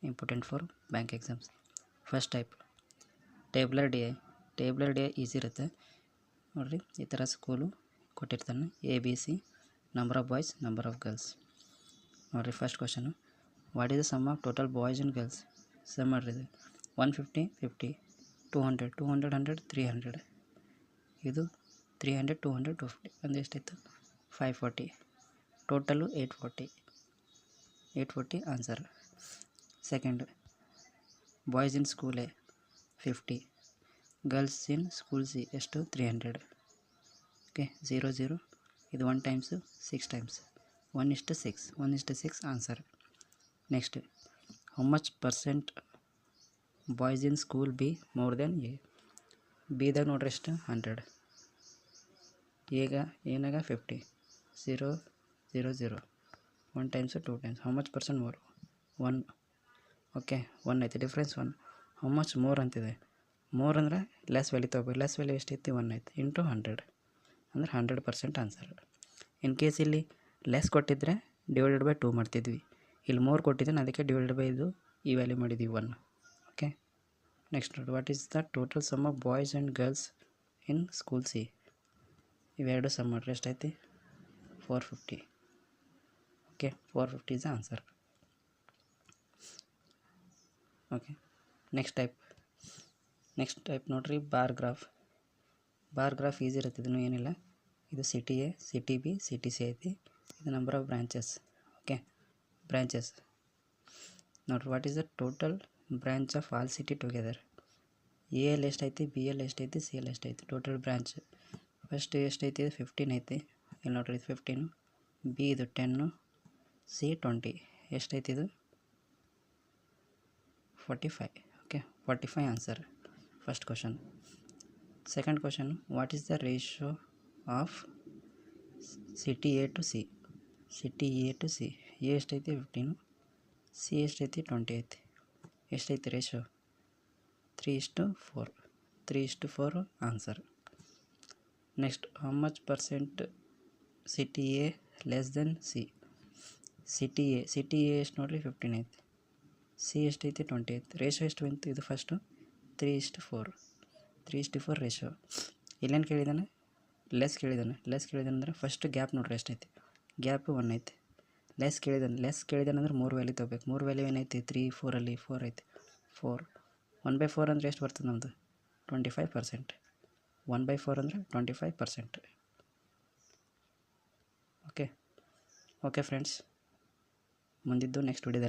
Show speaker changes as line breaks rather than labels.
Important for bank exams. First type tabular D I. Tabular D I easy ಇರುತ್ತೆ ನೋಡಿರಿ. ಈ ಥರ school ಕೊಟ್ಟಿರ್ತಾನೆ, ABC, number of boys, number of girls. ನೋಡಿರಿ first question, what is the sum of total boys and girls? Sum ಮಾಡಿರಿ ಇದು 150, 50, 200, 200, 100, 300. ಇದು 300, 200, 250 ಅಂದರೆ ಎಷ್ಟಾಯಿತು? 540. Total 840. 840 answer. Second, boys in school A 50, girls in school C ಎಷ್ಟು? 300. Okay, 0, 0. ಇದು 1 times 6 times 1:6. 1:6 answer. Next, how much percent boys in school B more than A? ಬಿದಾಗ ನೋಡ್ರಿ ಎಷ್ಟು? 100. ಏನಾಗ 50. 0, 0, 0. 1 times 2 times. How much percent more? 1. Okay, 1 ಐತೆ, difference 1. How much more ಅಂತಿದೆ. More ಅಂದರೆ less value ತೊಗೋಬೇಕು. ಲೆಸ್ ವ್ಯಾಲ್ಯೂ ಎಷ್ಟೈತಿ? 1 ಐತೆ, ಇಂಟು 100 ಅಂದರೆ 100% ಆನ್ಸರ್. ಇನ್ ಕೇಸ್ ಇಲ್ಲಿ ಲೆಸ್ ಕೊಟ್ಟಿದ್ದರೆ ಡಿವೈಡೆಡ್ ಬೈ 2 ಮಾಡ್ತಿದ್ವಿ. ಇಲ್ಲಿ ಮೋರ್ ಕೊಟ್ಟಿದ್ದಾನೆ, ಅದಕ್ಕೆ ಡಿವೈಡೆಡ್ ಬೈ ಇದು ಈ ವ್ಯಾಲ್ಯೂ ಮಾಡಿದ್ವಿ 1. ಓಕೆ, ನೆಕ್ಸ್ಟ್ ನೋಡಿ, what is the total sum of boys and girls in school C? ಇವೆರಡು ಸಮ್ ಮಾಡಿರಿ ಎಷ್ಟೈತಿ? 450. Okay, 450 is the answer. Okay, next type ನೋಡಿರಿ, bar graph. Bar graph easy ಇರುತ್ತೆ, ಇದನ್ನು ಏನಿಲ್ಲ. ಇದು city A, city B, city C ಐತಿ. ಇದು number of branches. Okay, branches ನೋಡಿರಿ, what is the total branch of all city together? A ಅಲ್ಲಿ ಎಷ್ಟೈತಿ, ಬಿ ಅಲ್ಲಿ ಎಷ್ಟೈತಿ, ಸಿ ಅಲ್ಲಿ ಎಷ್ಟೈತಿ? ಟೋಟಲ್ ಬ್ರಾಂಚ್ ಫಸ್ಟ್ ಎಷ್ಟೈತಿ? ಇದು 15 ಐತಿ. ಇಲ್ಲಿ ನೋಡಿರಿ, ಇದು 15, ಬಿ ಇದು 10, ಸಿ 20. ಎಷ್ಟೈತಿ ಇದು? 45. Okay, 45 answer. First question. Second question, what is the ratio of city A to C? City A to C, A ಎಷ್ಟೈತಿ? 15, ಸಿ ಎಷ್ಟೈತಿ? 20 ಐತಿ. ಎಷ್ಟೈತಿ ratio? 3:4. 3:4 answer. Next, how much percent city A less than C? City A ಎಷ್ಟು ನೋಡಿರಿ? 15 ಐತಿ. C ಎಷ್ಟೈತಿ? 20 ಐತಿ. ರೇಷಿಯೋ ಎಷ್ಟು ಬಂತು? ಇದು ಫಸ್ಟು 3:4. 3:4 ರೇಷಿಯೋ. ಇಲ್ಲೇನು ಕೇಳಿದ್ದಾನೆ? ಲೆಸ್ ಕೇಳಿದ್ದಾನೆ ಅಂದರೆ ಫಸ್ಟ್ ಗ್ಯಾಪ್ ನೋಡ್ರಿ ಎಷ್ಟೈತಿ? ಗ್ಯಾಪು 1 ಐತಿ. ಲೆಸ್ ಕೇಳಿದ್ದಾನೆ ಅಂದ್ರೆ 3 ವ್ಯಾಲ್ಯೂ ತೊಗೋಬೇಕು. 3 ವ್ಯಾಲ್ಯೂ ಏನೈತಿ? 3, 4 ಅಲ್ಲಿ 4 ಐತಿ. 4 1/4 ಅಂದರೆ ಎಷ್ಟು ಬರ್ತದೆ ನಮ್ಮದು? 25%. 1/4 ಅಂದರೆ 25%. ಓಕೆ ಫ್ರೆಂಡ್ಸ್, ಮುಂದಿದ್ದು ನೆಕ್ಸ್ಟ್ ವಿಡಿಯೋದಲ್ಲಿ